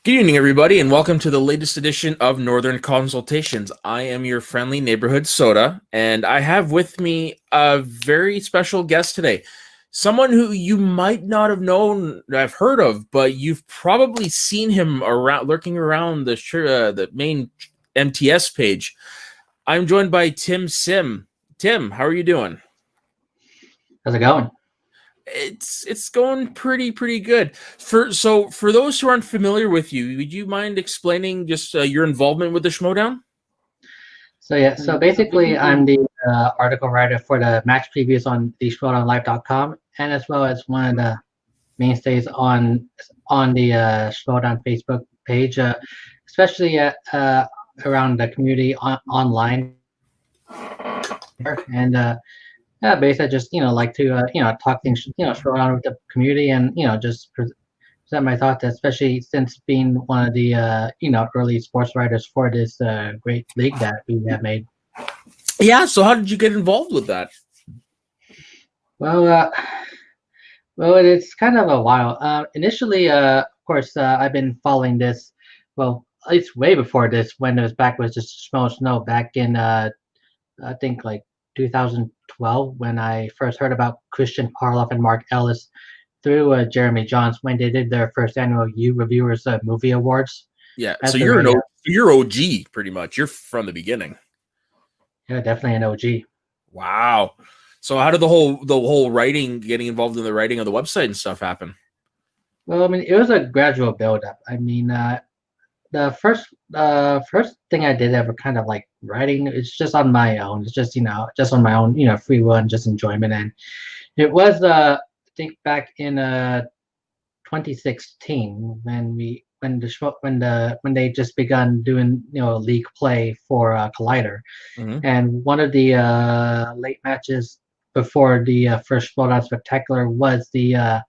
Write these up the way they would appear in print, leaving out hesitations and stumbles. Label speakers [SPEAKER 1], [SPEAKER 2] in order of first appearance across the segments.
[SPEAKER 1] Good evening, everybody, and welcome to the latest edition of Northern Consultations. I am your friendly neighborhood soda, and I have with me a very special guest today. Someone who you might not have known, have heard of, but you've probably seen him around, lurking around the main MTS page. I'm joined by Tim Sim. Tim, how are you doing?
[SPEAKER 2] How's it going?
[SPEAKER 1] It's going pretty good. For those who aren't familiar with you, would you mind explaining just your involvement with the Showdown?
[SPEAKER 2] So basically, I'm the article writer for the match previews on the ShowdownLive.com, and as well as one of the mainstays on the Showdown Facebook page, especially around the community online. And yeah, basically, I just like to talk things Showdown with the community, and just present my thoughts, especially since being one of the early sports writers for this great league that we have made.
[SPEAKER 1] Yeah. So how did you get involved with that?
[SPEAKER 2] Well, it's kind of a while. Initially, of course, I've been following this. Well, at least way before this, when it was just Shmooze Snow back in I think like 2012, when I first heard about Christian Harloff and Mark Ellis through Jeremy Johns when they did their first annual U Reviewers Movie Awards.
[SPEAKER 1] Yeah, so you're OG pretty much. You're from the beginning.
[SPEAKER 2] Yeah, definitely an OG.
[SPEAKER 1] Wow. So how did the whole writing, getting involved in the writing of the website and stuff happen?
[SPEAKER 2] Well, I mean, it was a gradual build-up. I mean, the first thing I did ever kind of like writing, it's just on my own. It's just just on my own, free will and just enjoyment. And it was I think back in 2016 when they just begun doing league play for Collider, and one of the late matches before the first Showdown Spectacular was the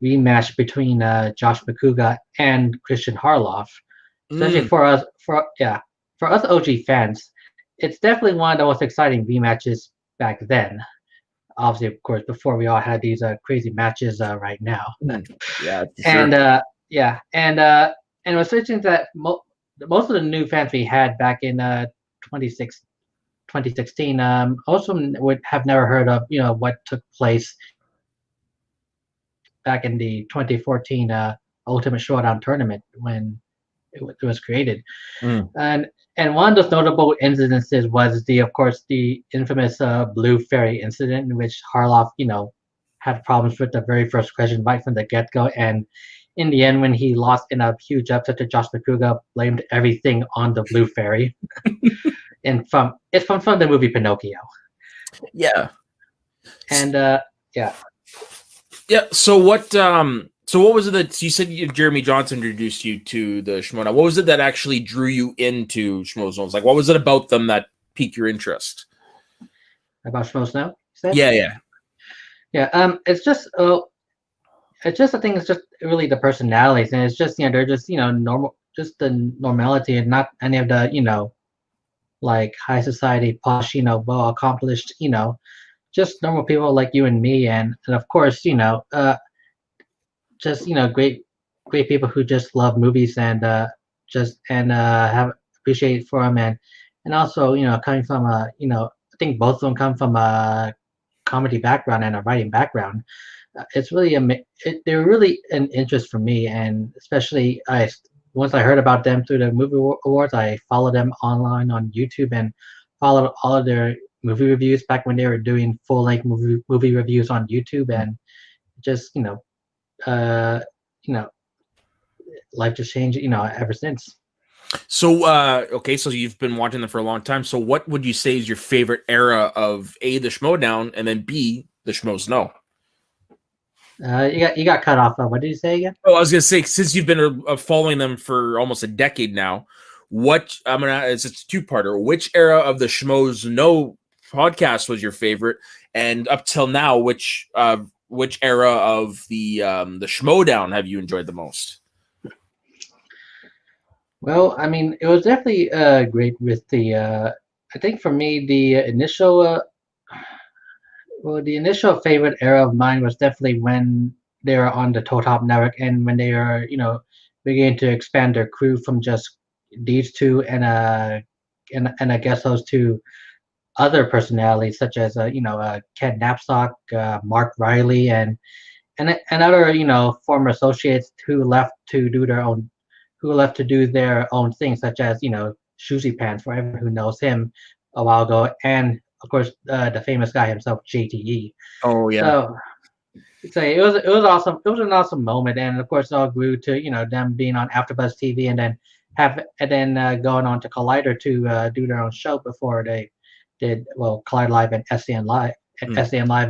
[SPEAKER 2] rematch between Josh McCouga and Christian Harloff. Especially for us OG fans, it's definitely one of the most exciting rematches back then. Obviously, of course, before we all had these crazy matches right now.
[SPEAKER 1] Yeah,
[SPEAKER 2] sure. And it was interesting that most of the new fans we had back in 2016 also would have never heard of what took place back in the 2014 Ultimate Showdown tournament when it was created. And one of those notable incidences was of course the infamous Blue Fairy incident, in which Harloff had problems with the very first question right from the get-go, and in the end, when he lost in a huge upset to Josh McCouga, blamed everything on the Blue Fairy. And it's from the movie Pinocchio.
[SPEAKER 1] Yeah.
[SPEAKER 2] And yeah.
[SPEAKER 1] So what was it that you said Jeremy Johnson introduced you to the Shmooze? What was it that actually drew you into Shmooze? Like, what was it about them that piqued your interest?
[SPEAKER 2] About Shmooze now?
[SPEAKER 1] Yeah.
[SPEAKER 2] It's just I think it's just really the personalities, and it's just they're just normal, just the normality, and not any of the like high society posh well accomplished just normal people like you and me, and of course just great people who just love movies and have appreciate for them, and also coming from I think both of them come from a comedy background and a writing background. It's really they're really an interest for me, and especially once I heard about them through the movie awards, I followed them online on YouTube and followed all of their movie reviews back when they were doing full-length movie reviews on YouTube, and just life just changed ever since.
[SPEAKER 1] So okay, so you've been watching them for a long time. So what would you say is your favorite era of A, the Showdown, and then B, the Shmooze No?
[SPEAKER 2] You got cut off. What did you say again?
[SPEAKER 1] Oh, I was gonna say, since you've been following them for almost a decade now, it's a two-parter. Which era of the Shmooze No podcast was your favorite, and up till now, which era of the Showdown have you enjoyed the most?
[SPEAKER 2] Well, I mean, it was definitely great with the. I think for me, the initial favorite era of mine was definitely when they were on the Toe Top Network, and when they were beginning to expand their crew from just these two and I guess those two other personalities such as Ken Knapsack, Mark Riley, and other former associates who left to do their own thing, such as Shoozy Pants for everyone who knows him a while ago, and of course the famous guy himself, JTE.
[SPEAKER 1] Oh yeah.
[SPEAKER 2] So it was awesome. It was an awesome moment, and of course it all grew to them being on AfterBuzz TV, and then going on to Collider to do their own show before they did Collider Live and SDN Live,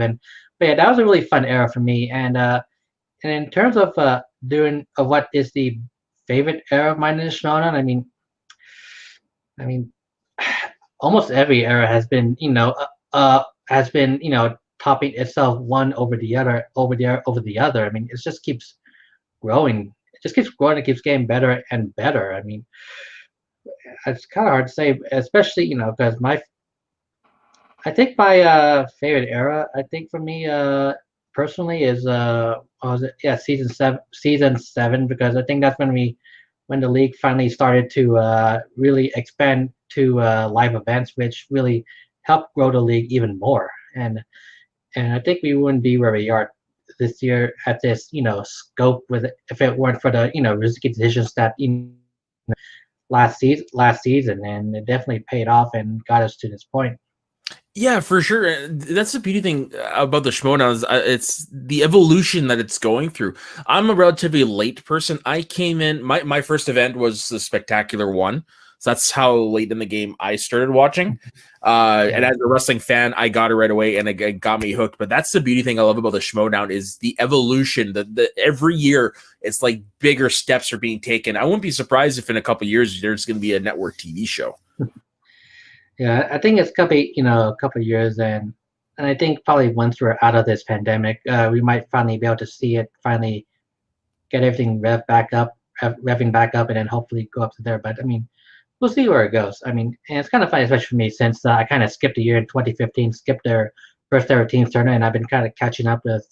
[SPEAKER 2] and but yeah, that was a really fun era for me. And in terms of what is the favorite era of mine in Showdown, I mean, almost every era has been topping itself one over the other over the other. I mean, it just keeps growing. It just keeps growing. It keeps getting better and better. I mean, it's kind of hard to say, especially because I think my favorite era, I think for me personally is what was it? Yeah, season 7 because I think that's when the league finally started to really expand to live events, which really helped grow the league even more. And I think we wouldn't be where we are this year at this scope with if it weren't for the risky decisions that last season, and it definitely paid off and got us to this point.
[SPEAKER 1] Yeah, for sure. That's the beauty thing about the Shmooze is it's the evolution that it's going through. I'm a relatively late person. I came in, my first event was the Spectacular One. So that's how late in the game I started watching. And as a wrestling fan, I got it right away and it got me hooked. But that's the beauty thing I love about the Shmooze is the evolution. The every year, it's like bigger steps are being taken. I wouldn't be surprised if in a couple of years there's going to be a network TV show.
[SPEAKER 2] Yeah, I think it's gonna be a couple of years, and I think probably once we're out of this pandemic, we might finally be able to see it finally get everything revving back up, and then hopefully go up to there. But I mean, we'll see where it goes. I mean, and it's kind of funny, especially for me, since I kind of skipped a year in 2015, skipped their first ever teams tournament, and I've been kind of catching up with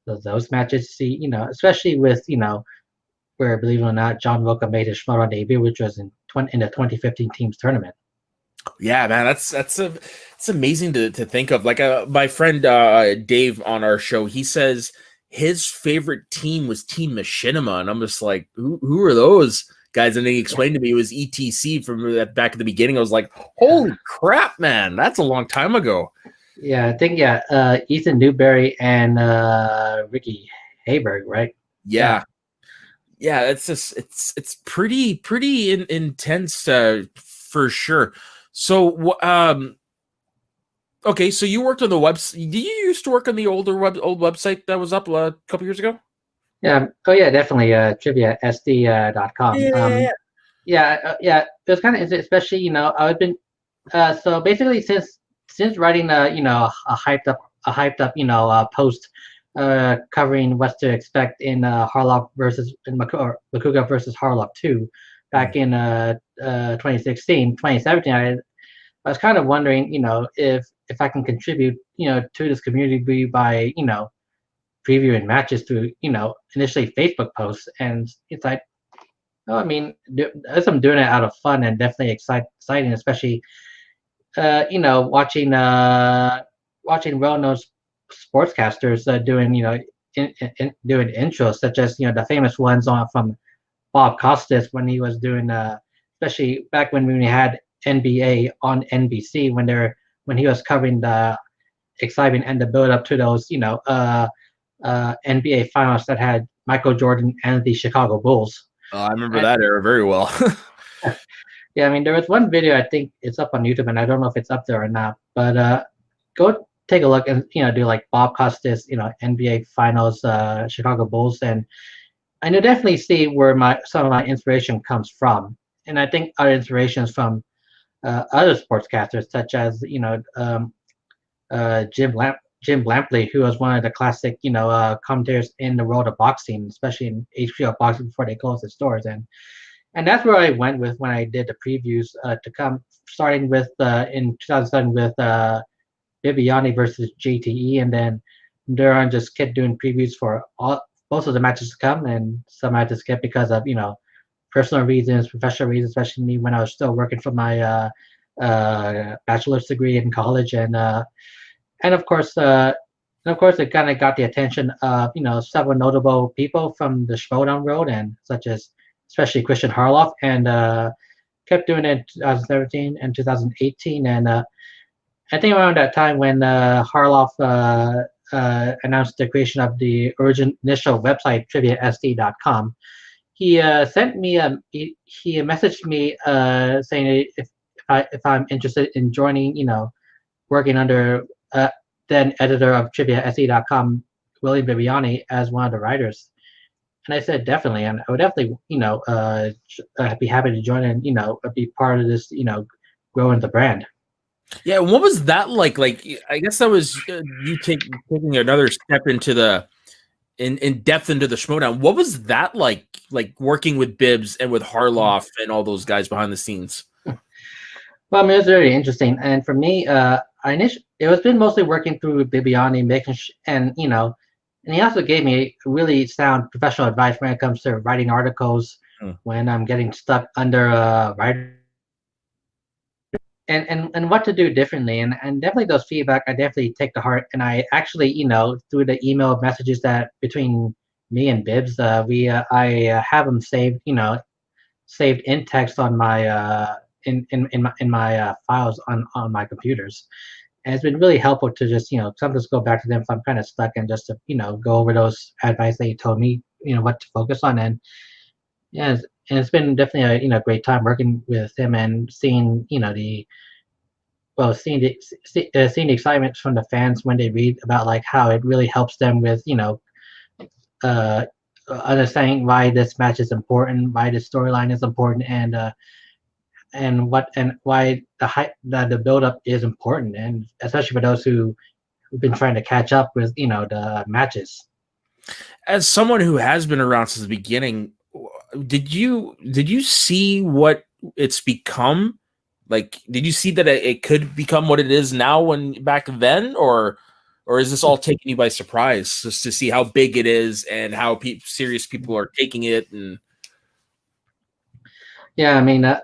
[SPEAKER 2] those matches. See, especially with where believe it or not, John Roca made his Shmooze debut, which was in the 2015 teams tournament.
[SPEAKER 1] Yeah, man, it's amazing to think of. Like my friend Dave on our show, he says his favorite team was Team Machinima, and I'm just like, who are those guys? And then he explained to me it was ETC from back at the beginning. I was like, holy crap, man, that's a long time ago.
[SPEAKER 2] Yeah, I think Ethan Newberry and Ricky Hayberg, right?
[SPEAKER 1] Yeah, it's just it's pretty intense for sure. So, okay, so you worked on the website. Did you used to work on the old website that was up a couple years ago?
[SPEAKER 2] Yeah. Oh, yeah, definitely. TriviaSDcom. Yeah. It was kind of especially I've been so basically since writing a hyped up post covering what to expect in Harlock versus Makuga versus Harlock 2 back in 2017, I was kind of wondering, if I can contribute, to this community by, previewing matches through, initially Facebook posts. And it's like, I mean, as I'm doing it out of fun and definitely exciting, especially, watching well-known sportscasters doing, doing intros, such as, the famous ones from Bob Costas when he was doing, especially back when we had NBA on NBC when he was covering the excitement and the build up to those NBA finals that had Michael Jordan and the Chicago Bulls.
[SPEAKER 1] I remember that era very well.
[SPEAKER 2] Yeah, I mean there was one video, I think it's up on YouTube, and I don't know if it's up there or not, but go take a look and do like Bob Costas NBA finals Chicago Bulls, and you'll definitely see where some of my inspiration comes from. And I think other inspirations from other sportscasters, such as Jim Lampley, who was one of the classic commentators in the world of boxing, especially in HBO boxing before they closed the stores, and that's where I went with when I did the previews to come, starting with in 2007 with Bibiani versus JTE, and then there on just kept doing previews for most of the matches to come, and some I had to skip because of personal reasons, professional reasons, especially me when I was still working for my bachelor's degree in college, and of course, it kind of got the attention of several notable people from the Showdown world, and such as especially Christian Harloff, and kept doing it in 2017 and 2018, and I think around that time when Harloff announced the creation of the initial website TriviaSD.com, he sent me he messaged me saying if I'm interested in joining, working under then editor of TriviaSD.com, William Bibiani, as one of the writers. And I said definitely, and I would definitely, be happy to join and be part of this, growing the brand.
[SPEAKER 1] Yeah, what was that like? Like, I guess that was you taking another step into the in depth into the Showdown. What was that like working with Bibs and with Harloff and all those guys behind the scenes?
[SPEAKER 2] Well, I mean, it was very interesting, and for me, it was been mostly working through Bibiani, and and he also gave me really sound professional advice when it comes to writing articles when I'm getting stuck under a writer, and what to do differently, and definitely those feedback I definitely take to heart, and I actually through the email messages that between me and Bibs, I have them saved, saved in text on my in my files on my computers. And it's been really helpful to just sometimes go back to them if I'm kind of stuck, and just to go over those advice that you told me, what to focus on. And yeah, and it's been definitely a great time working with him, and seeing seeing the excitement from the fans when they read about like how it really helps them with uh understanding why this match is important, why this storyline is important, and why the build up is important, and especially for those who've been trying to catch up with the matches.
[SPEAKER 1] As someone who has been around since the beginning, did you see what it's become? Like, did you see that it could become what it is now when back then, or is this all taking you by surprise just to see how big it is and how serious people are taking it? And
[SPEAKER 2] Yeah,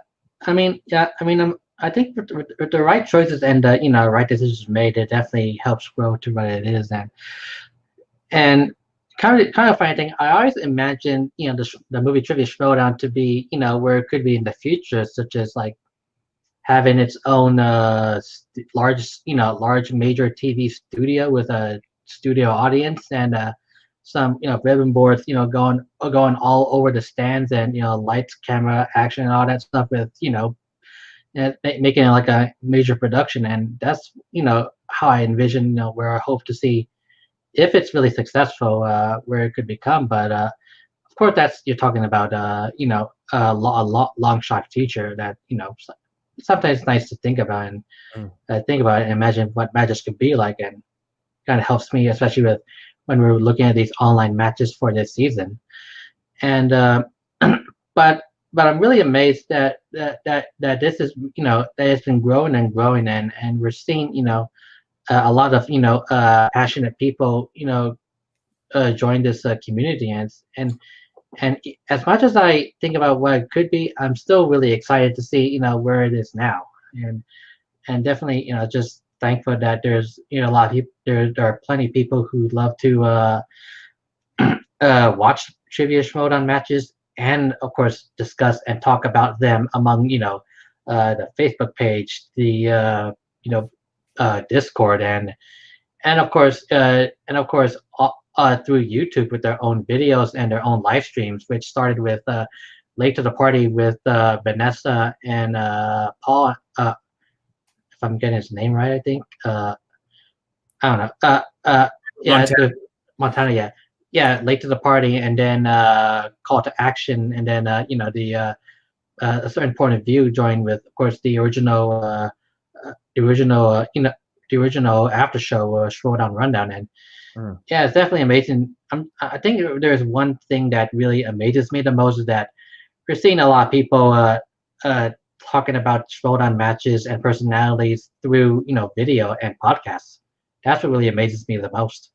[SPEAKER 2] I think with the right choices and right decisions made, it definitely helps grow to what it is. And kind of funny thing, I always imagined the movie Trivia Showdown to be where it could be in the future, such as like having its own large major TV studio with a studio audience, and some ribbon boards going all over the stands, and lights, camera, action, and all that stuff with and making it like a major production. And that's how I envision where I hope to see, if it's really successful, where it could become. But of course, that's you're talking about long shot future that sometimes it's nice to think about, and and imagine what matches could be like, and kind of helps me, especially with when we're looking at these online matches for this season. And but I'm really amazed that this is that it's been growing and growing, and we're seeing a lot of passionate people join this community, and as much as I think about what it could be, I'm still really excited to see where it is now, and definitely just thankful that there's a lot of people, there are plenty of people who love to watch trivia Showdown matches, and of course discuss and talk about them among the Facebook page, the Discord, and of course through YouTube with their own videos and their own live streams, which started with Late to the Party with Vanessa and Paul. If I'm getting his name right, I think. I don't know. Yeah,
[SPEAKER 1] Montana.
[SPEAKER 2] Montana. Yeah, yeah. Late to the Party, and then Call to Action, and then a certain point of view joined with, of course, the original after show Showdown Rundown. And yeah, it's definitely amazing. I think there's one thing that really amazes me the most, is that we're seeing a lot of people talking about Showdown matches and personalities through video and podcasts. That's what really amazes me the most.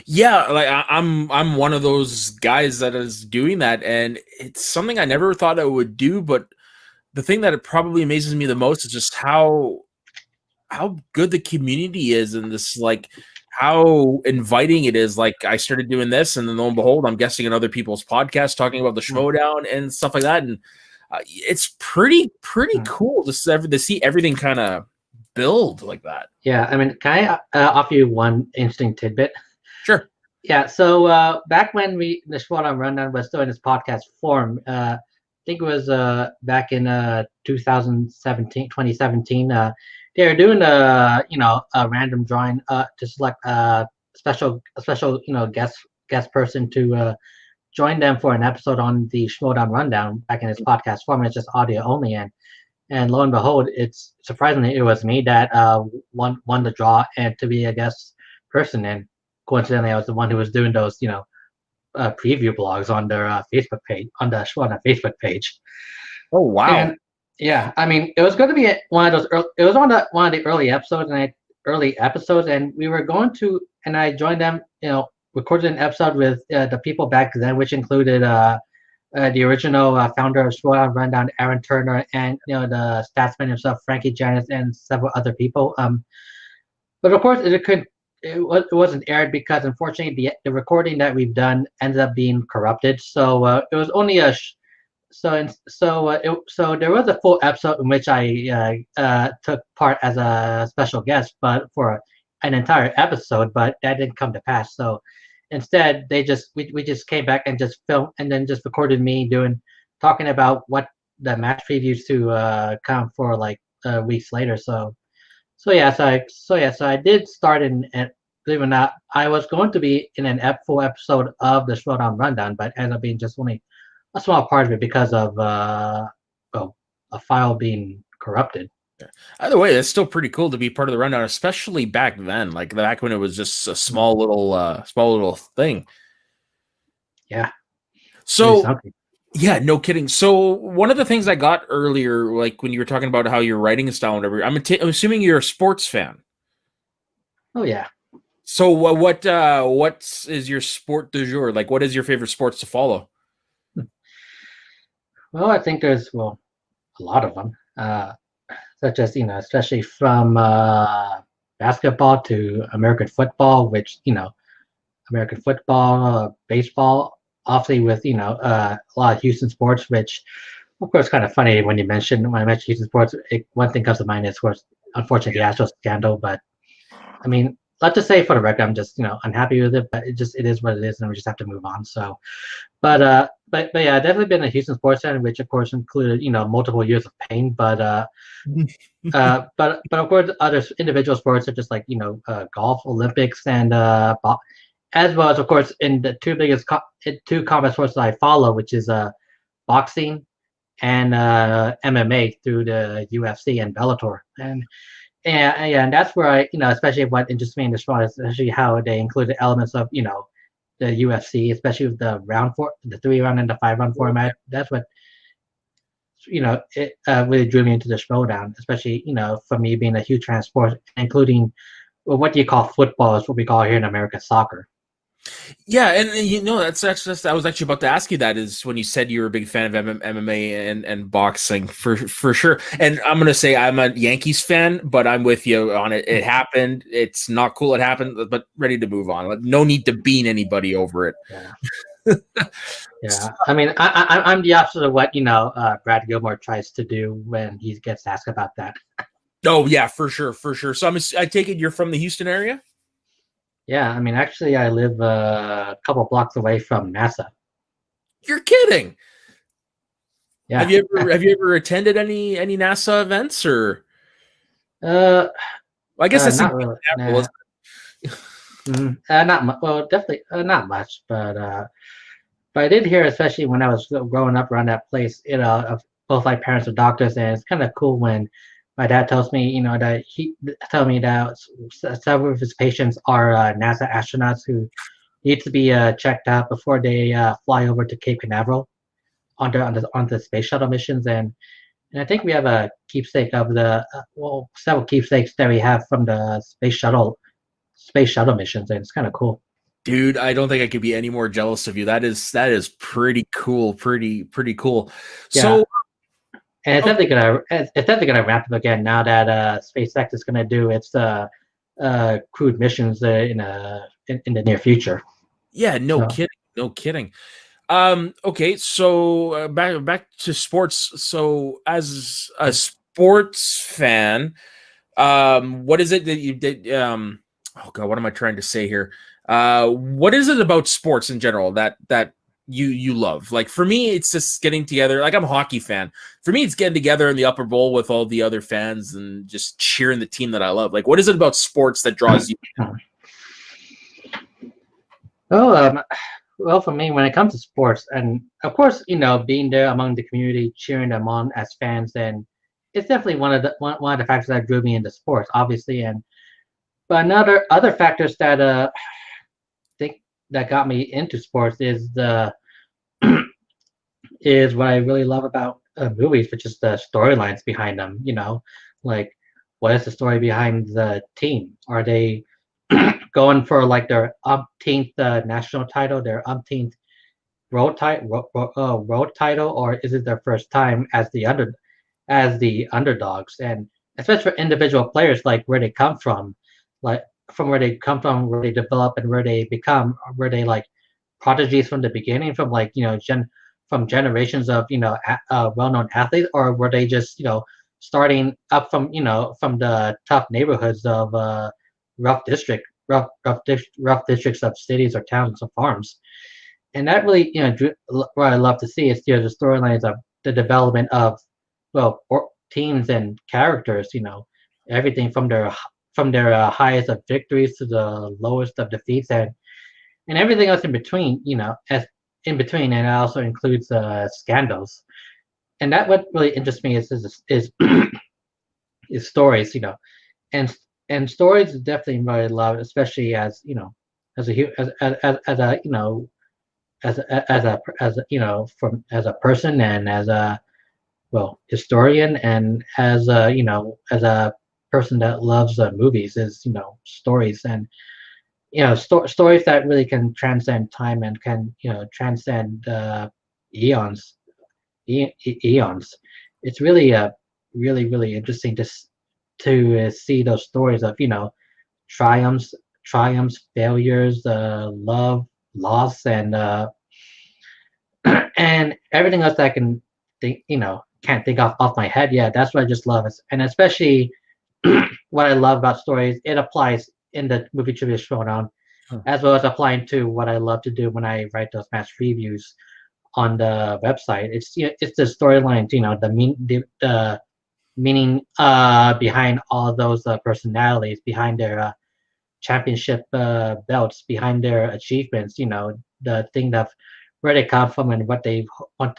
[SPEAKER 1] Yeah, like I'm one of those guys that is doing that, and it's something I never thought I would do. But the thing that it probably amazes me the most is just how good the community is, and this like how inviting it is. Like I started doing this, and then lo and behold, I'm guessing in other people's podcasts talking about the
[SPEAKER 2] Mm,
[SPEAKER 1] Showdown and stuff like that, and it's pretty
[SPEAKER 2] mm.
[SPEAKER 1] cool to see everything kind of build like that.
[SPEAKER 2] Yeah, I mean, can I offer you one interesting tidbit?
[SPEAKER 1] Sure.
[SPEAKER 2] Yeah, so back when the Showdown Rundown was still in its podcast form, I think it was back in 2017, they were doing a random drawing to select a special guest person to join them for an episode on the Showdown Rundown back in its podcast form. It's just audio only, and lo and behold, it's surprisingly it was me that won the draw and to be a guest person. And coincidentally, I was the one who was doing those preview blogs on their Facebook page on the Facebook page.
[SPEAKER 1] Oh wow.
[SPEAKER 2] And yeah, I mean, it was going to be one of those. It was one of the early episodes, and we were going to, and I joined them. Recorded an episode with the people back then, which included the original founder of Showdown Rundown, Aaron Turner, and the statsman himself, Frankie Janis, and several other people. But of course, it wasn't aired because unfortunately the recording that we've done ended up being corrupted. So it was only so there was a full episode in which I took part as a special guest, but for an entire episode, but that didn't come to pass. So instead, we just came back and just filmed and then just recorded me talking about what the match previews to come for like weeks later. So I did start and believe it or not, I was going to be in an full episode of the Showdown Rundown, but ended up being just only a small part of it because of well, a file being corrupted.
[SPEAKER 1] Either way, it's still pretty cool to be part of the rundown, especially back then, like back when it was just a small little thing.
[SPEAKER 2] Yeah, really
[SPEAKER 1] So
[SPEAKER 2] something.
[SPEAKER 1] yeah, no kidding. So one of the things I got earlier, like when you were talking about how your writing style and whatever, I'm assuming you're a sports fan.
[SPEAKER 2] Oh yeah.
[SPEAKER 1] So what is your sport du jour? Like, what is your favorite sports to follow?
[SPEAKER 2] Well, I think there's a lot of them, such as especially from basketball to American football, which American football, baseball, obviously with a lot of Houston sports, which of course kind of funny when I mention Houston sports. One thing comes to mind is of course unfortunately the Astros scandal, but I mean. Let's just say for the record, I'm just unhappy with it, but it is what it is, and we just have to move on. So, but yeah, definitely been a Houston sports fan, which of course included multiple years of pain. But of course other individual sports are just like golf, Olympics, and as well as of course in the two combat sports that I follow, which is boxing and MMA through the UFC and Bellator. And that's where especially what interests me in this one is especially how they included elements of the UFC, especially with the the 3 round and the 5 round format. That's what it really drew me into the Showdown, especially for me being a huge fan of sports, including what do you call football is what we call here in America soccer.
[SPEAKER 1] Yeah, and that's I was actually about to ask you that is when you said you were a big fan of MMA and boxing for sure. And I'm gonna say I'm a Yankees fan, but I'm with you on it. It happened. It's not cool. It happened, but ready to move on. Like, no need to bean anybody over it.
[SPEAKER 2] Yeah. Yeah, I mean, I'm the opposite of what Brad Gilmore tries to do when he gets asked about that.
[SPEAKER 1] Oh yeah, for sure, for sure. So I take it you're from the Houston area.
[SPEAKER 2] Yeah, I mean, actually, I live a couple blocks away from NASA.
[SPEAKER 1] You're kidding.
[SPEAKER 2] Yeah.
[SPEAKER 1] Have you ever attended any NASA events or?
[SPEAKER 2] Uh,
[SPEAKER 1] Well, I guess that's
[SPEAKER 2] not really. Nah. Not much. Well, definitely not much, but I did hear, especially when I was growing up around that place, both my parents are doctors, and it's kind of cool when my dad tells me, that he tell me that several of his patients are NASA astronauts who need to be checked out before they fly over to Cape Canaveral onto space shuttle missions, and I think we have a keepsake of the several keepsakes that we have from the space shuttle missions, and it's kind of cool.
[SPEAKER 1] Dude, I don't think I could be any more jealous of you. That is pretty cool, pretty cool.
[SPEAKER 2] Yeah,
[SPEAKER 1] So,
[SPEAKER 2] and
[SPEAKER 1] okay,
[SPEAKER 2] it's definitely gonna ramp up again now that SpaceX is gonna do its crewed missions in the near future.
[SPEAKER 1] yeah, no
[SPEAKER 2] So
[SPEAKER 1] kidding, no kidding. Okay, so back to sports. So, as a sports fan, what is it that you did? Oh God, what am I trying to say here? What is it about sports in general that you love? Like for me, it's just getting together. Like I'm a hockey fan. For me, it's getting together in the upper bowl with all the other fans and just cheering the team that I love. Like, what is it about sports that draws you?
[SPEAKER 2] oh well, for me, when it comes to sports, and of course, being there among the community, cheering them on as fans, then it's definitely one of the factors that drew me into sports, obviously. And but another other factors that think that got me into sports is the is what I really love about movies, which is the storylines behind them. Like what is the story behind the team? Are they going for like their umpteenth national title, their umpteenth road title, or is it their first time as the underdogs? And especially for individual players, like where they come from, like from where they come from, where they develop, and where they become, where they like prodigies from the beginning, from like from generations of well-known athletes, or were they just starting up from from the tough neighborhoods of rough districts of cities or towns or farms. And that really, what I love to see is the storylines of the development of teams and characters. Everything from their highest of victories to the lowest of defeats, and everything else in between. As in between, and it also includes scandals. And that what really interests me is is stories. And stories is definitely what I love, especially as as a as a from as a person, and as a historian, and as a as a person that loves movies, is stories. And stories that really can transcend time and can transcend eons eons. It's really really interesting to see those stories of triumphs failures, love, loss, and and everything else that I can think, can't think off my head. Yeah, that's what I just love. And especially what I love about stories, it applies in the movie Trivia Showdown,
[SPEAKER 1] Huh.
[SPEAKER 2] as well as applying to what I love to do when I write those match reviews on the website. It's the storylines, the meaning behind all those personalities, behind their championship belts, behind their achievements. The thing of where they come from and what they want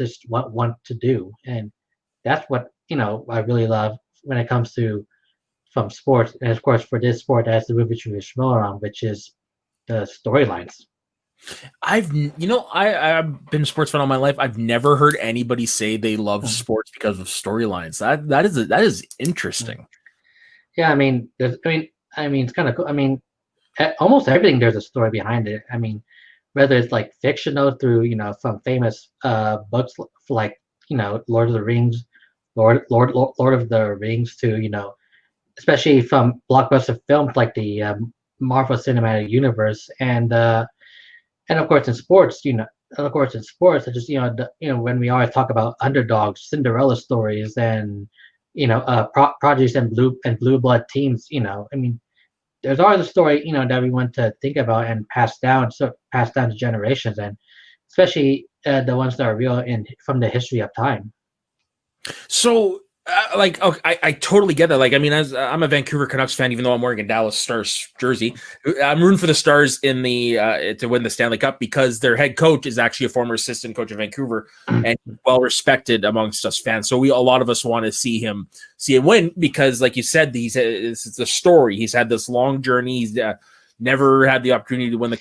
[SPEAKER 2] to do. And that's what I really love when it comes to from sports, and of course for this sport as the movie Trivia Showdown, which is the storylines.
[SPEAKER 1] I've been a sports fan all my life. I've never heard anybody say they love sports because of storylines. That is interesting.
[SPEAKER 2] Yeah, I mean, it's kind of cool. I mean, almost everything there's a story behind it. I mean, whether it's like fictional through from famous books like Lord of the Rings, Lord of the Rings, to especially from blockbuster films like the Marvel Cinematic Universe, and of course in sports, I just when we always talk about underdogs, Cinderella stories, and prodigies and blue blood teams. I mean, there's always a story that we want to think about and pass down to generations, and especially the ones that are real in from the history of time.
[SPEAKER 1] So, I totally get that. Like, I mean, as I'm a Vancouver Canucks fan, even though I'm wearing a Dallas Stars jersey, I'm rooting for the Stars in the to win the Stanley Cup because their head coach is actually a former assistant coach of Vancouver and well respected amongst us fans. So a lot of us want to see him win because, like you said, it's a story. He's had this long journey. He's never had the opportunity to win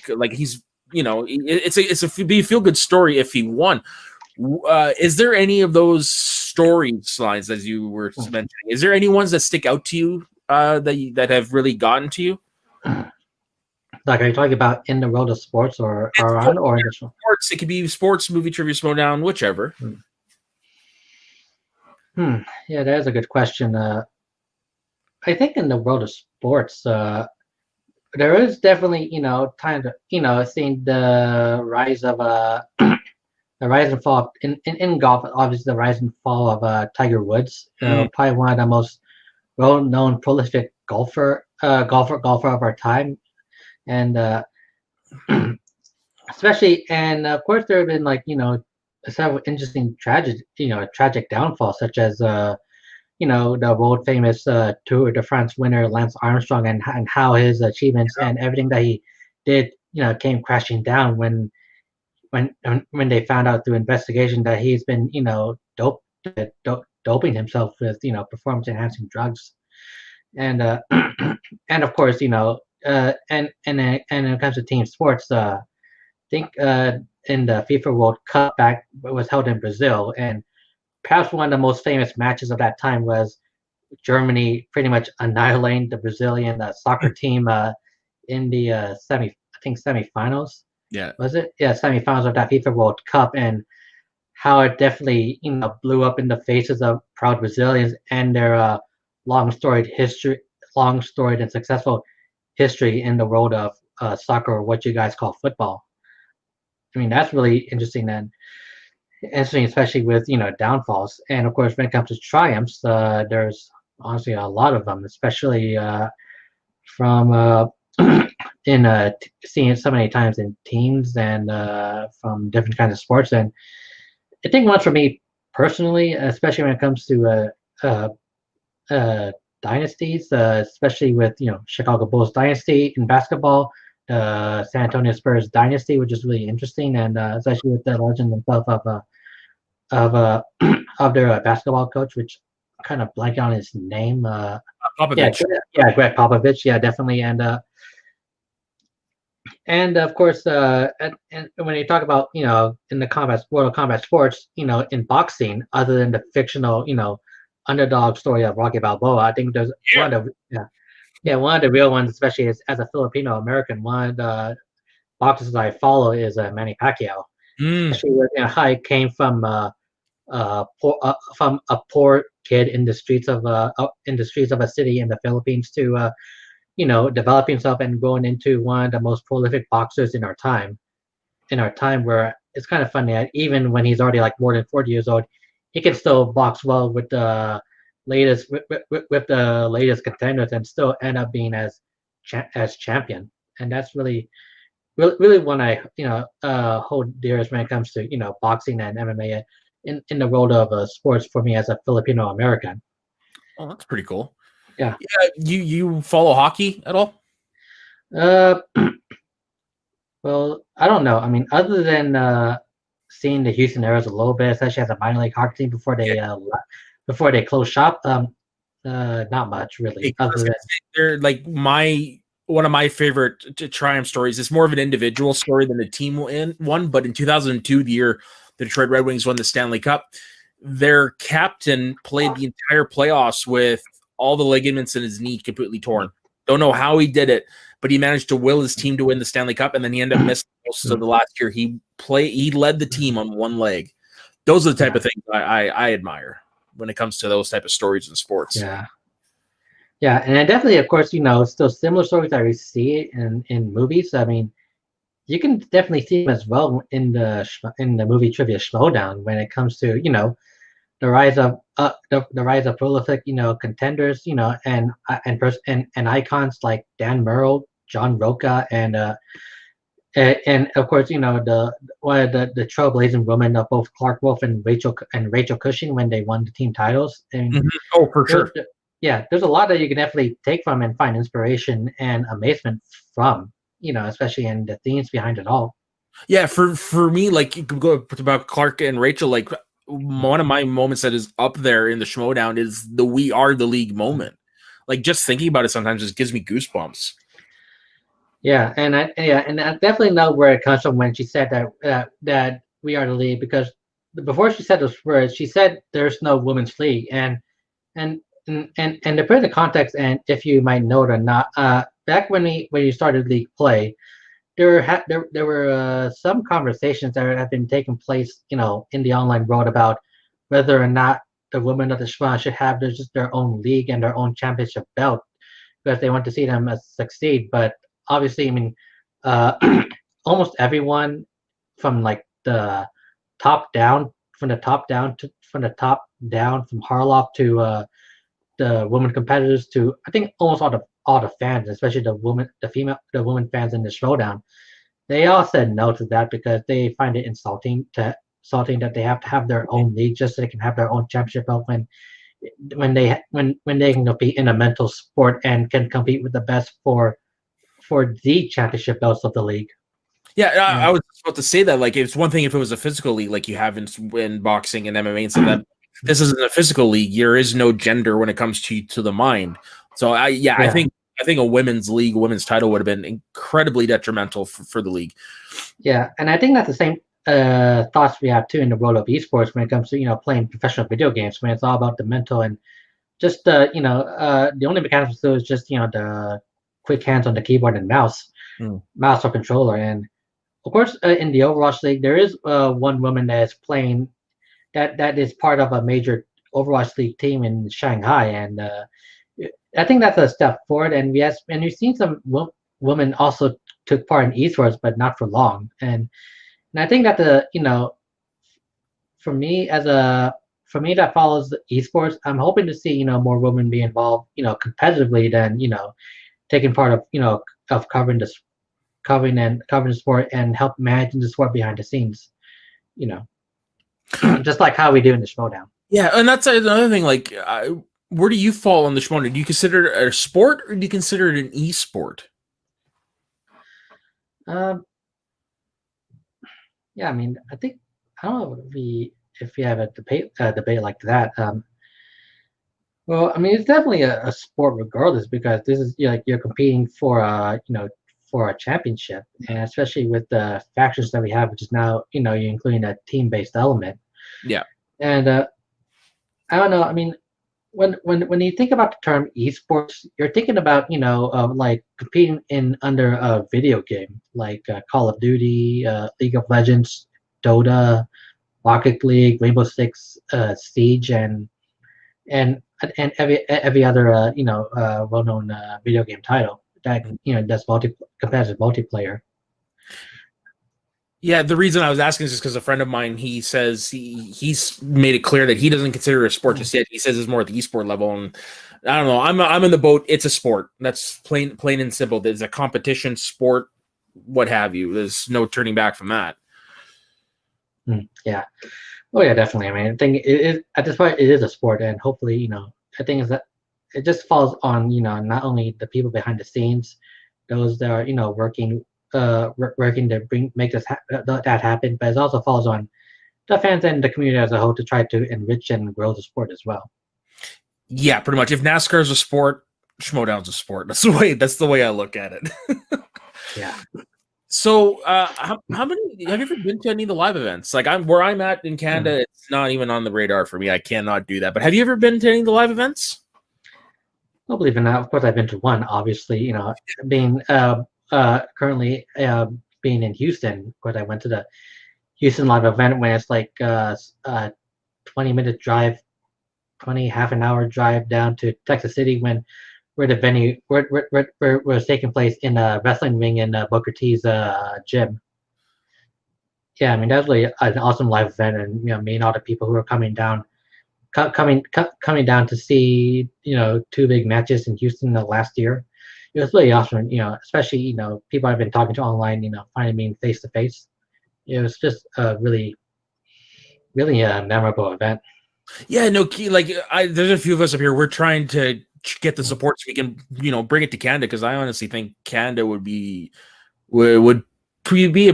[SPEAKER 1] it's a feel good story if he won. Is there any of those storylines, as you were mentioning? Is there any ones that stick out to you that have really gotten to you?
[SPEAKER 2] Like, are you talking about in the world of sports or around or in the show?
[SPEAKER 1] Sports. It could be sports, movie trivia, Showdown, whichever.
[SPEAKER 2] Yeah, that is a good question. I think in the world of sports, there is definitely, time to, seeing the rise of the rise and fall in golf. Obviously, the rise and fall of Tiger Woods, probably one of the most well-known, prolific golfer of our time, and especially, and of course, there have been several interesting tragic downfalls, such as the world famous Tour de France winner Lance Armstrong, and how his achievements and everything that he did, came crashing down when they found out through investigation that he's been, doping himself with, performance enhancing drugs, and and of course, and when it comes to team sports, I think in the FIFA World Cup back was held in Brazil, and perhaps one of the most famous matches of that time was Germany pretty much annihilating the Brazilian soccer team in the semifinals.
[SPEAKER 1] Yeah.
[SPEAKER 2] Was it? Yeah, semifinals of that FIFA World Cup, and how it definitely blew up in the faces of proud Brazilians and their long storied and successful history in the world of soccer, or what you guys call football. I mean, that's really interesting, especially with downfalls. And of course, when it comes to triumphs, there's honestly a lot of them, especially from seeing it so many times in teams and from different kinds of sports. And I think one for me personally, especially when it comes to dynasties, especially with Chicago Bulls dynasty in basketball, San Antonio Spurs dynasty, which is really interesting, and especially with the legend himself of of their basketball coach, which kind of blank on his name.
[SPEAKER 1] Popovich.
[SPEAKER 2] Yeah, Greg Popovich. Yeah, definitely, and of course, and when you talk about in the world of combat sports, in boxing, other than the fictional underdog story of Rocky Balboa, I think there's one of one of the real ones, especially as a Filipino American. One of the boxers I follow is Manny Pacquiao, especially with how he came from a poor kid in the streets of a city in the Philippines to developing himself and growing into one of the most prolific boxers in our time. Where it's kind of funny that even when he's already like more than 40 years old, he can still box well with the with the latest contenders and still end up being as champion. And that's really one I hold dear when it comes to boxing and MMA in the world of sports for me as a Filipino American.
[SPEAKER 1] Oh, that's pretty cool.
[SPEAKER 2] Yeah.
[SPEAKER 1] You follow hockey at all?
[SPEAKER 2] Well, I don't know. I mean, other than seeing the Houston Aeros a little bit, especially as a minor league hockey team before they close shop, not much really. Other than
[SPEAKER 1] they're like one of my favorite triumph stories. It's more of an individual story than a team one. But in 2002, the year the Detroit Red Wings won the Stanley Cup, their captain played the entire playoffs with all the ligaments in his knee completely torn. Don't know how he did it, but he managed to will his team to win the Stanley Cup, and then he ended up missing most of the last year. He led the team on one leg. Those are the type of things I admire when it comes to those type of stories in sports.
[SPEAKER 2] Yeah, and then definitely, of course, still similar stories that we see in movies. I mean, you can definitely see them as well in the movie Trivia Showdown when it comes to the rise of prolific contenders and icons like Dan Murrow, John Roca, and of course the one of the trailblazing women of both Clark Wolf and Rachel Cushing when they won the team titles. And
[SPEAKER 1] oh, for sure.
[SPEAKER 2] Yeah, there's a lot that you can definitely take from and find inspiration and amazement from, especially in the themes behind it all.
[SPEAKER 1] Yeah, for me, like you could go about Clark and Rachel, like one of my moments that is up there in the Showdown is the "We Are the League" moment. Like just thinking about it sometimes just gives me goosebumps.
[SPEAKER 2] Yeah, and I definitely know where it comes from when she said that we are the league, because before she said those words, she said there's no women's league, and to put in the context, and if you might know it or not, back when you started league play, there were some conversations that have been taking place, in the online world about whether or not the women of the Shmooze should have just their own league and their own championship belt because they want to see them succeed. But obviously, I mean, uh, almost everyone from like the top down, from the top down, from Harloff to the women competitors to I think almost all the fans, especially the women fans in the Showdown, they all said no to that because they find it insulting that they have to have their own league just so they can have their own championship belt when they can compete in a mental sport and can compete with the best for the championship belts of the league.
[SPEAKER 1] Yeah,
[SPEAKER 2] And
[SPEAKER 1] I was about to say that. Like, it's one thing if it was a physical league, like you have in boxing and MMA and stuff. That this isn't a physical league. There is no gender when it comes to the mind. So
[SPEAKER 2] yeah.
[SPEAKER 1] I think a women's league, women's title would have been incredibly detrimental for the league.
[SPEAKER 2] Yeah, and I think that's the same thoughts we have too in the world of esports when it comes to playing professional video games when it's all about the mental and just the only mechanics to do is just the quick hands on the keyboard and mouse or controller. And of course, in the Overwatch League, there is one woman that is playing that is part of a major Overwatch League team in Shanghai, and I think that's a step forward. And we've seen some women also took part in esports, but not for long. And I think that for me that follows the esports, I'm hoping to see more women be involved competitively than taking part of covering the sport and help managing the sport behind the scenes, just like how we do in the Showdown.
[SPEAKER 1] Yeah, and that's another thing. Like, where do you fall on the Shmooze? Do you consider it a sport or do you consider it an esport?
[SPEAKER 2] Yeah, I mean, I don't know if we have a debate like that. Well, I mean, it's definitely a sport regardless because this is you're competing for for a championship, and especially with the factions that we have, which is now you're including a team-based element.
[SPEAKER 1] Yeah,
[SPEAKER 2] and I don't know. I mean, when you think about the term esports, you're thinking about like competing in under a video game like Call of Duty, League of Legends, Dota, Rocket League, Rainbow Six Siege, and every other well-known video game title that does competitive multiplayer.
[SPEAKER 1] Yeah, the reason I was asking is just because a friend of mine, he says he's made it clear that he doesn't consider it a sport just yet. He says it's more at the esport level, and I don't know. I'm in the boat. It's a sport. That's plain and simple. There's a competition sport, what have you. There's no turning back from that.
[SPEAKER 2] Yeah. Oh yeah, definitely. I mean, I think it is at this point it is a sport, and hopefully, I think is that it just falls on not only the people behind the scenes, those that are working to make that happen, but it also falls on the fans and the community as a whole to try to enrich and grow the sport as well.
[SPEAKER 1] Yeah, pretty much. If NASCAR is a sport, Schmodown's a sport. That's the way I look at it.
[SPEAKER 2] Yeah.
[SPEAKER 1] So, how many have you ever been to any of the live events? Like where I'm at in Canada, it's not even on the radar for me. I cannot do that. But have you ever been to any of the live events?
[SPEAKER 2] Well, believe it or not, of course I've been to one. Obviously, being currently being in Houston, of course I went to the Houston live event when it's like 20-minute drive, half an hour drive down to Texas City where the venue where was taking place in a wrestling ring in Booker T's gym. Yeah, I mean that was really an awesome live event, and me and all the people who were coming down to see two big matches in Houston last year. It was really awesome, especially people I've been talking to online, finally meeting face to face. It was just a really memorable event.
[SPEAKER 1] Yeah, no, like there's a few of us up here. We're trying to get the support so we can bring it to Canada, because I honestly think Canada would be a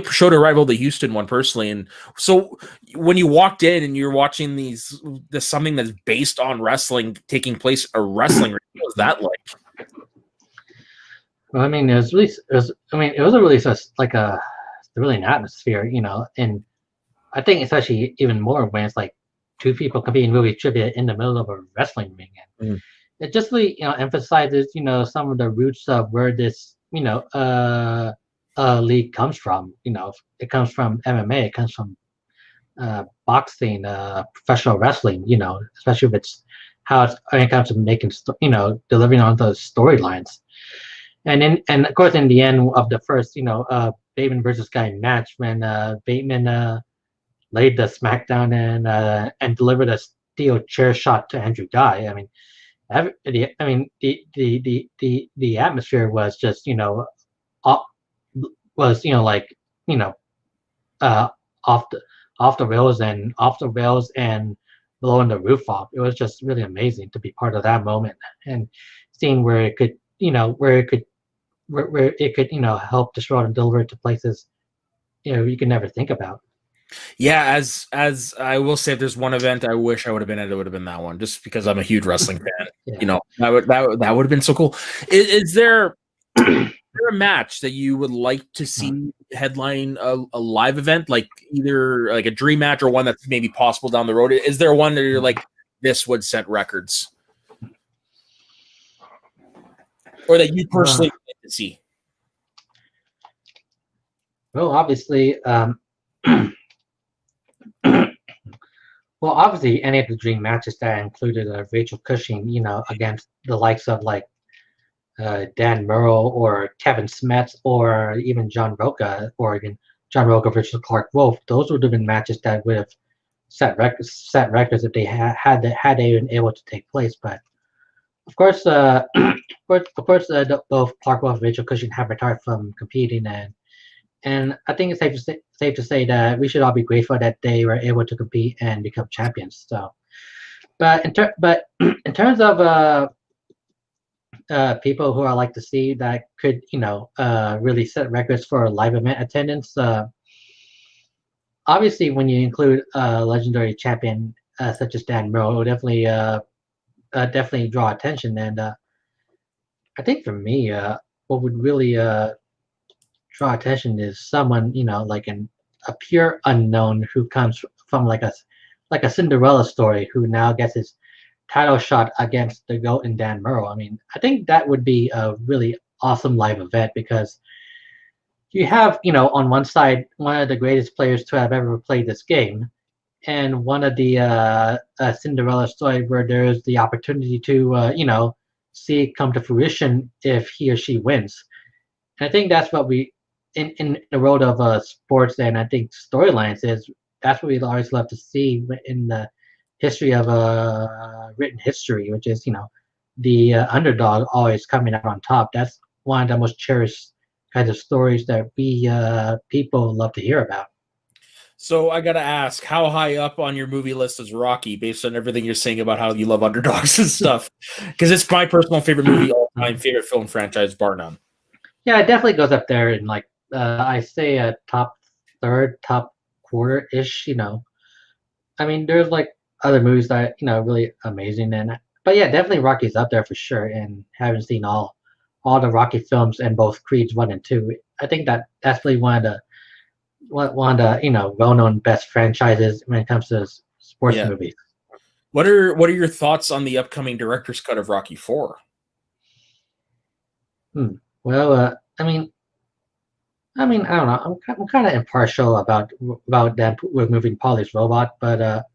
[SPEAKER 1] show to rival the Houston one personally. And so when you walked in and you're watching this something that's based on wrestling taking place a wrestling ring, what was that like?
[SPEAKER 2] Well, I mean, it was a really like a really an atmosphere, and I think especially even more when it's like two people competing movie trivia in the middle of a wrestling ring. And it just really emphasizes some of the roots of where this league comes from. It comes from MMA. It comes from boxing, professional wrestling. Especially if it's how it's when it comes to making delivering on those storylines. And of course in the end of the first Bateman versus Guy match, when Bateman laid the smackdown and delivered a steel chair shot to Andrew Guy. I mean, the atmosphere was just off, was like you know uh off the off the rails and blowing the roof off. It was just really amazing to be part of that moment and seeing where it could where it could help destroy and deliver to places you could never think about.
[SPEAKER 1] Yeah, as I will say, if there's one event I wish I would have been at, it would have been that one, just because I'm a huge wrestling fan.
[SPEAKER 2] Yeah.
[SPEAKER 1] That would have been so cool. Is there a match that you would like to see headline a live event, like either like a dream match or one that's maybe possible down the road? Is there one that you're like, this would set records, or that you personally would like to see?
[SPEAKER 2] Well, obviously, any of the dream matches that included Rachel Cushing, against the likes of like Dan Murrow or Kevin Smets or even John Roca, or even John Roca versus Clark Wolf. Those would have been matches that would have set records if they had they been able to take place. But of course, both Clark Wolf and Rachel Cushing have retired from competing, and I think it's safe to say that we should all be grateful that they were able to compete and become champions. So, but in terms of people who I like to see that could really set records for live event attendance. Obviously, when you include a legendary champion such as Dan Murrow, it will definitely draw attention. And I think for me, what would really draw attention is someone like a pure unknown who comes from like a Cinderella story, who now gets his title shot against the GOAT and Dan Murrow. I mean, I think that would be a really awesome live event, because you have on one side one of the greatest players to have ever played this game, and one of the Cinderella story where there's the opportunity to see it come to fruition if he or she wins. And I think that's what we in the world of sports, and I think storylines, is that's what we'd always love to see in the history of written history, which is the underdog always coming out on top. That's one of the most cherished kinds of stories that we people love to hear about.
[SPEAKER 1] So I gotta ask, how high up on your movie list is Rocky, based on everything you're saying about how you love underdogs and stuff? Because it's my personal favorite movie, all time favorite film franchise, bar none.
[SPEAKER 2] Yeah, it definitely goes up there in like I say a top third, top quarter ish. I mean, there's like other movies that really amazing, and but yeah, definitely Rocky's up there for sure. And having seen all the Rocky films and both Creeds 1 and 2, I think that's really one of the well-known best franchises when it comes to sports movies.
[SPEAKER 1] What are your thoughts on the upcoming director's cut of Rocky 4?
[SPEAKER 2] Well, I mean, I don't know. I'm kind of impartial about them with moving Polly's robot, but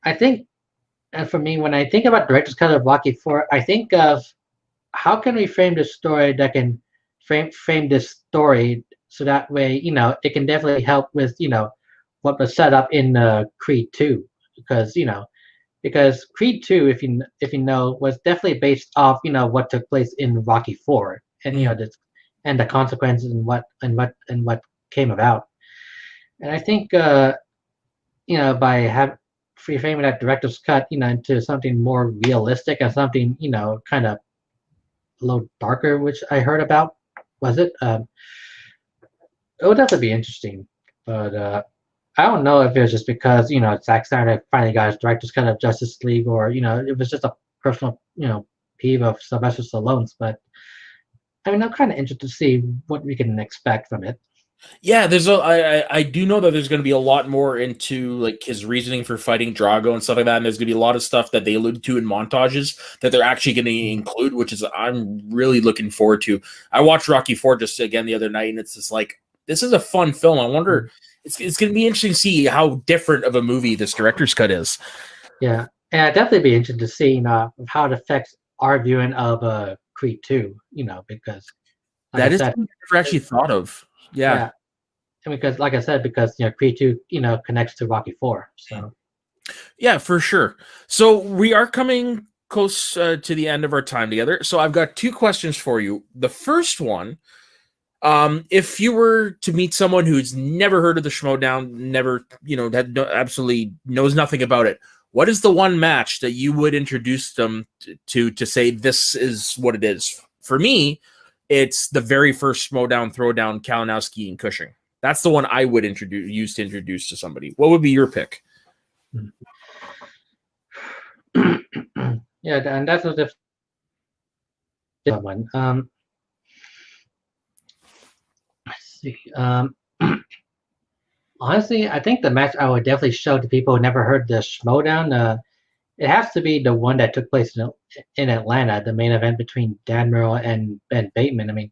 [SPEAKER 2] I think, and for me, when I think about director's cut of Rocky 4, I think of how can we frame this story that can frame this story so that way it can definitely help with what was set up in Creed 2, because Creed 2, if you know, was definitely based off what took place in Rocky 4, and and the consequences and what came about. And I think by reframing that director's cut into something more realistic and something kind of a little darker, which I heard about, was it? It would definitely be interesting, but I don't know if it was just because Zack Snyder finally got his director's cut of Justice League, or it was just a personal peeve of Sylvester Stallone's. But I mean, I'm kind of interested to see what we can expect from it.
[SPEAKER 1] Yeah, I do know that there's going to be a lot more into like his reasoning for fighting Drago and stuff like that, and there's going to be a lot of stuff that they alluded to in montages that they're actually going to include, which is I'm really looking forward to. I watched Rocky 4 just again the other night, and it's just like this is a fun film. I wonder it's going to be interesting to see how different of a movie this director's cut is.
[SPEAKER 2] Yeah, and I'd definitely be interested to see, how it affects our viewing of Creed 2. Because like I
[SPEAKER 1] That is
[SPEAKER 2] said,
[SPEAKER 1] something I never actually thought of. Yeah.
[SPEAKER 2] yeah, and because like I said, because Creed 2, connects to Rocky 4. So
[SPEAKER 1] Yeah, for sure. So we are coming close to the end of our time together. So I've got two questions for you. The first one, if you were to meet someone who's never heard of the Schmodown, never, absolutely knows nothing about it, what is the one match that you would introduce them to say this is what it is? For me, it's the very first Schmodown Throwdown, Kalinowski and Cushing. That's the one I would use to introduce to somebody. What would be your pick?
[SPEAKER 2] yeah, and that's a different one. Let's see. Honestly, I think the match I would definitely show to people who never heard the Schmodown. It has to be the one that took place in Atlanta, the main event between Dan Murrell and Ben Bateman.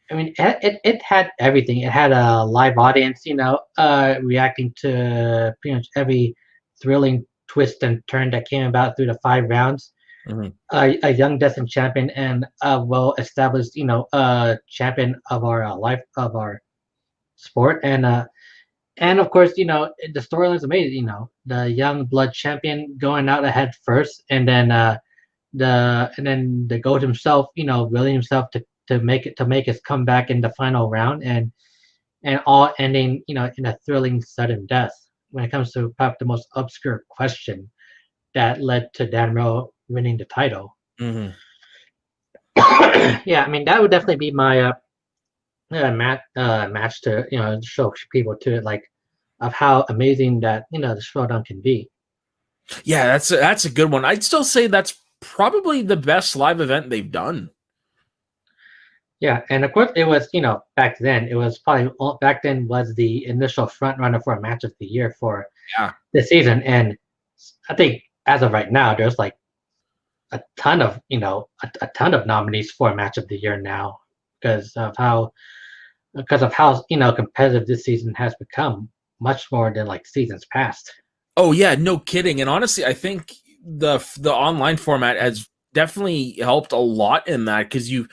[SPEAKER 2] It had everything. It had a live audience, reacting to pretty much every thrilling twist and turn that came about through the 5 rounds.
[SPEAKER 1] Mm-hmm.
[SPEAKER 2] A young destined champion and a well-established, champion of our life of our sport, and of course, the storyline's amazing. The young blood champion going out ahead first, and then the goat himself, willing himself to make his comeback in the final round, and all ending, in a thrilling sudden death. When it comes to perhaps the most obscure question that led to Dan Murrell winning the title.
[SPEAKER 1] Mm-hmm.
[SPEAKER 2] Yeah, that would definitely be my match to show people to it, like of how amazing that the Showdown can be.
[SPEAKER 1] Yeah, that's a good one. I'd still say that's probably the best live event they've done.
[SPEAKER 2] Yeah, and of course it was, back then it was probably back then was the initial front runner for a match of the year for this season, and I think as of right now there's like a ton of a ton of nominees for match of the year now because of how competitive this season has become, much more than like seasons past.
[SPEAKER 1] Oh yeah, no kidding. And honestly, I think the online format has definitely helped a lot in that because you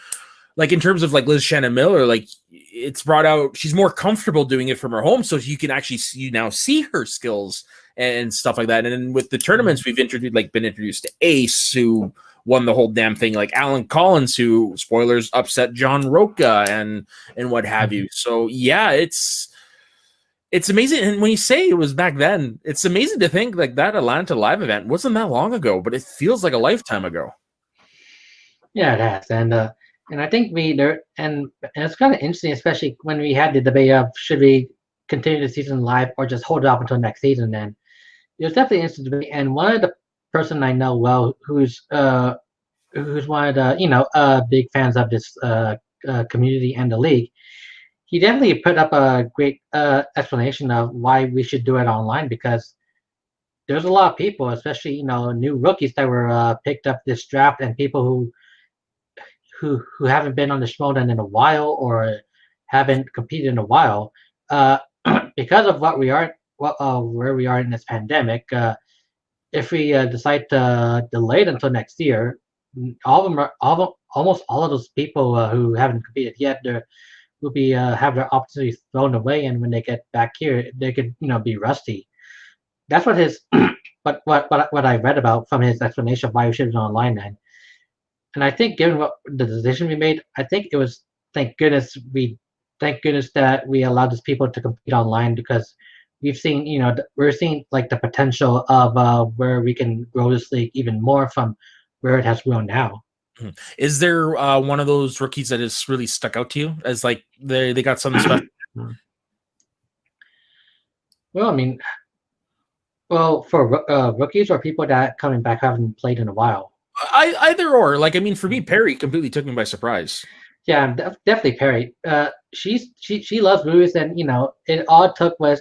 [SPEAKER 1] like in terms of like Liz Shannon Miller, like it's brought out she's more comfortable doing it from her home, so you can actually see her skills and stuff like that. And then with the tournaments, we've been introduced to Ace, who won the whole damn thing, like Alan Collins, who spoilers upset John Roca and what have you. So yeah, it's amazing. And when you say it was back then, it's amazing to think like that Atlanta live event wasn't that long ago, but it feels like a lifetime ago.
[SPEAKER 2] Yeah, it has, and I think and it's kind of interesting, especially when we had the debate of should we continue the season live or just hold it off until next season. Then it was definitely interesting to me. And one of the person I know well, who's one of the big fans of this community and the league, he definitely put up a great explanation of why we should do it online, because there's a lot of people, especially new rookies that were picked up this draft, and people who haven't been on the Schmodown in a while or haven't competed in a while, because of where we are in this pandemic. If we decide to delay it until next year, almost all of those people who haven't competed yet, will be have their opportunities thrown away, and when they get back here, they could be rusty. That's what his what I read about from his explanation of why we should do it online then. And I think given what the decision we made, I think it was thank goodness that we allowed these people to compete online, because we've seen we're seeing like the potential of where we can grow this league even more from where it has grown now.
[SPEAKER 1] Is there one of those rookies that has really stuck out to you as like they got something special?
[SPEAKER 2] Well, for rookies or people that coming back haven't played in a while.
[SPEAKER 1] Either or. Like, I mean, for me, Perry completely took me by surprise.
[SPEAKER 2] Yeah, definitely Perry. She loves movies, and it all took was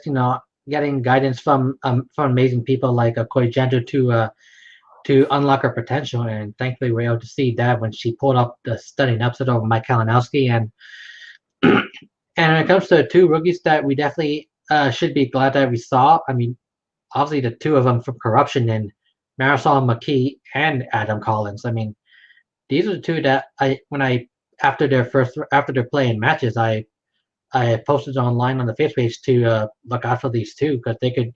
[SPEAKER 2] getting guidance from amazing people like Corey Genter to unlock her potential, and thankfully we were able to see that when she pulled up the stunning episode of Mike Kalinowski, and and when it comes to the two rookies that we definitely should be glad that we saw. I mean, obviously the two of them from Corruption and Marisol McKee and Adam Collins. I mean, these are the two that I after their playing matches, I posted online on the face page to look out for these two because they could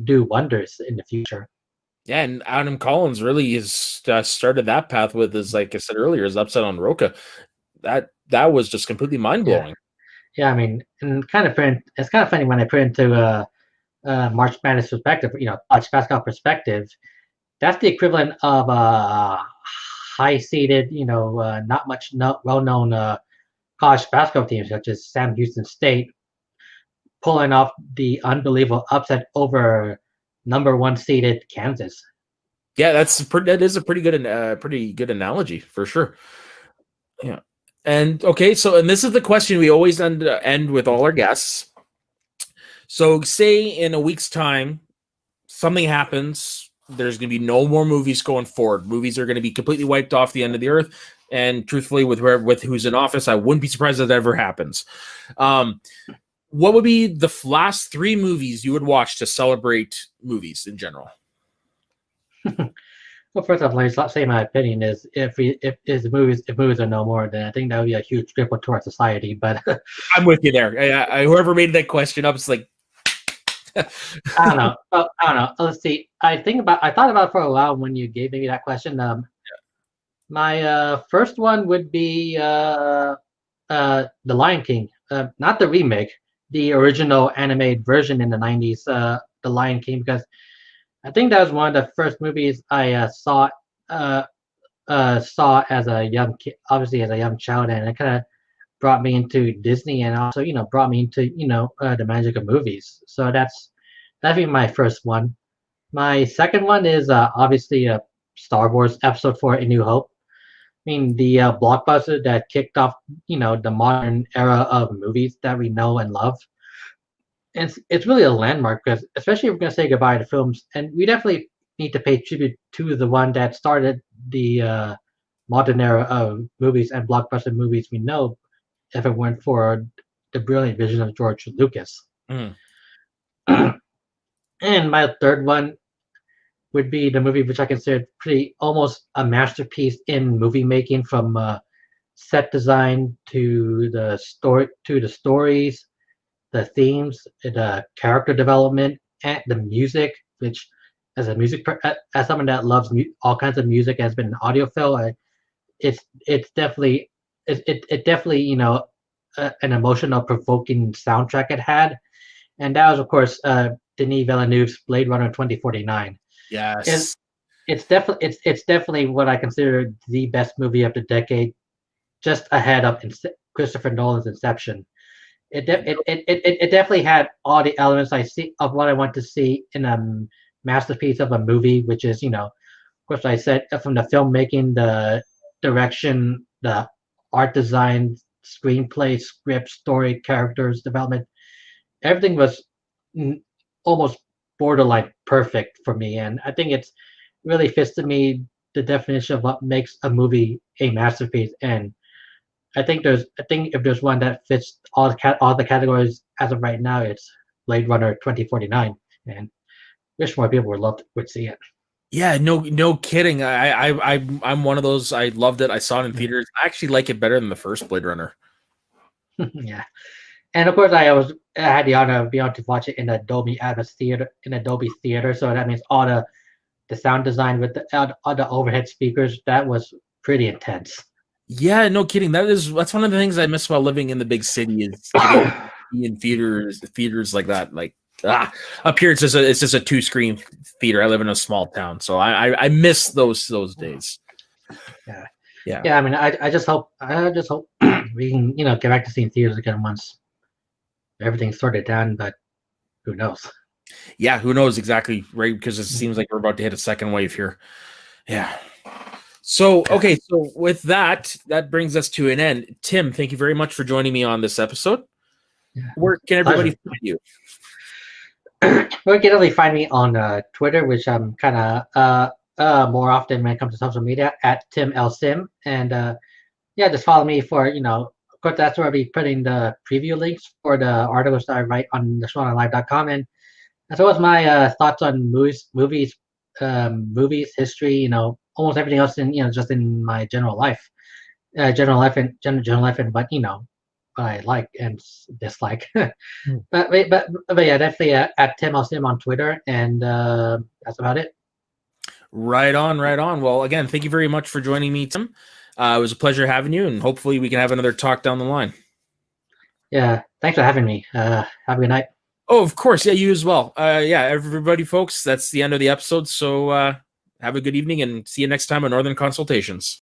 [SPEAKER 2] do wonders in the future.
[SPEAKER 1] Yeah, and Adam Collins really has started that path with, as like I said earlier, his upset on Roca. That was just completely mind
[SPEAKER 2] Yeah,
[SPEAKER 1] blowing.
[SPEAKER 2] yeah. I mean, and it's kind of funny when I put into March Madness perspective, college basketball perspective. That's the equivalent of high seeded, not much well known college basketball teams such as Sam Houston State pulling off the unbelievable upset over number one seeded Kansas.
[SPEAKER 1] Yeah, that is a pretty good analogy for sure. Yeah. And okay, and this is the question we always end with all our guests. So say in a week's time, something happens. There's going to be no more movies going forward. Movies are going to be completely wiped off the end of the earth. And truthfully, with who's in office, I wouldn't be surprised if that ever happens. What would be the last 3 movies you would watch to celebrate movies in general?
[SPEAKER 2] Well, first off, let me say my opinion is if movies are no more, then I think that would be a huge cripple to our society. But
[SPEAKER 1] I'm with you there. Whoever made that question up, it's like
[SPEAKER 2] I don't know. I don't know. Let's see. I thought about it for a while when you gave me that question. My first one would be The Lion King, not the remake, the original animated version in the '90s, The Lion King, because I think that was one of the first movies I saw as a young kid, obviously as a young child, and it kind of brought me into Disney, and also brought me into the magic of movies. So that'd be my first one. My second one is obviously Star Wars Episode 4: A New Hope. I mean, the blockbuster that kicked off the modern era of movies that we know and love. And it's really a landmark because, especially if we're going to say goodbye to films, and we definitely need to pay tribute to the one that started the modern era of movies and blockbuster movies we know, if it weren't for the brilliant vision of George Lucas.
[SPEAKER 1] Mm.
[SPEAKER 2] And my third one would be the movie which I consider pretty almost a masterpiece in movie making, from set design to the stories, the themes, the character development, and the music. Which, as someone that loves all kinds of music, has been an audiophile, it's definitely it definitely an emotional, provoking soundtrack it had, and that was of course Denis Villeneuve's Blade Runner 2049.
[SPEAKER 1] Yes.
[SPEAKER 2] It's definitely what I consider the best movie of the decade, just ahead of Christopher Nolan's Inception. It definitely had all the elements I see of what I want to see in a masterpiece of a movie, which is of course I said from the filmmaking, the direction, the art design, screenplay, script, story, characters, development. Everything was almost borderline perfect for me, and I think it's really fits to me the definition of what makes a movie a masterpiece. And I think if there's one that fits all the categories as of right now, it's Blade Runner 2049, and wish more people would see it.
[SPEAKER 1] Yeah, no kidding. I'm one of those. I loved it. I saw it in theaters. I actually like it better than the first Blade Runner.
[SPEAKER 2] Yeah, and of course I had the honor of being able to watch it in Dolby Atmos theater. So that means all the sound design with all the overhead speakers, that was pretty intense.
[SPEAKER 1] Yeah, no kidding. That's one of the things I miss about living in the big city, is in theaters like that. Like up here, it's just a 2-screen theater. I live in a small town, so I miss those days.
[SPEAKER 2] Yeah. I mean, I just hope we can get back to seeing theaters again once everything's sorted down. But who knows?
[SPEAKER 1] Yeah, who knows exactly, right? Because it seems like we're about to hit a second wave here. Yeah. So, okay, so with that brings us to an end. Tim, thank you very much for joining me on this episode.
[SPEAKER 2] Yeah,
[SPEAKER 1] Where can everybody
[SPEAKER 2] pleasure.
[SPEAKER 1] find you?
[SPEAKER 2] You can definitely find me on Twitter, which I'm kind of more often when it comes to social media at Tim L Sim, and yeah, just follow me for of course that's where I'll be putting the preview links for the articles that I write on the showdownlive.com, and as well as my thoughts on movies, history, almost everything else in just in my general life, and what I like and dislike. But yeah, definitely at Tim L Sim on Twitter, and that's about it.
[SPEAKER 1] Right on, right on. Well, again, thank you very much for joining me, Tim. It was a pleasure having you, and hopefully we can have another talk down the line.
[SPEAKER 2] Yeah, thanks for having me. Have a good night.
[SPEAKER 1] Oh, of course. Yeah, you as well. Yeah, everybody, folks, that's the end of the episode. So have a good evening and see you next time on Northern Consultations.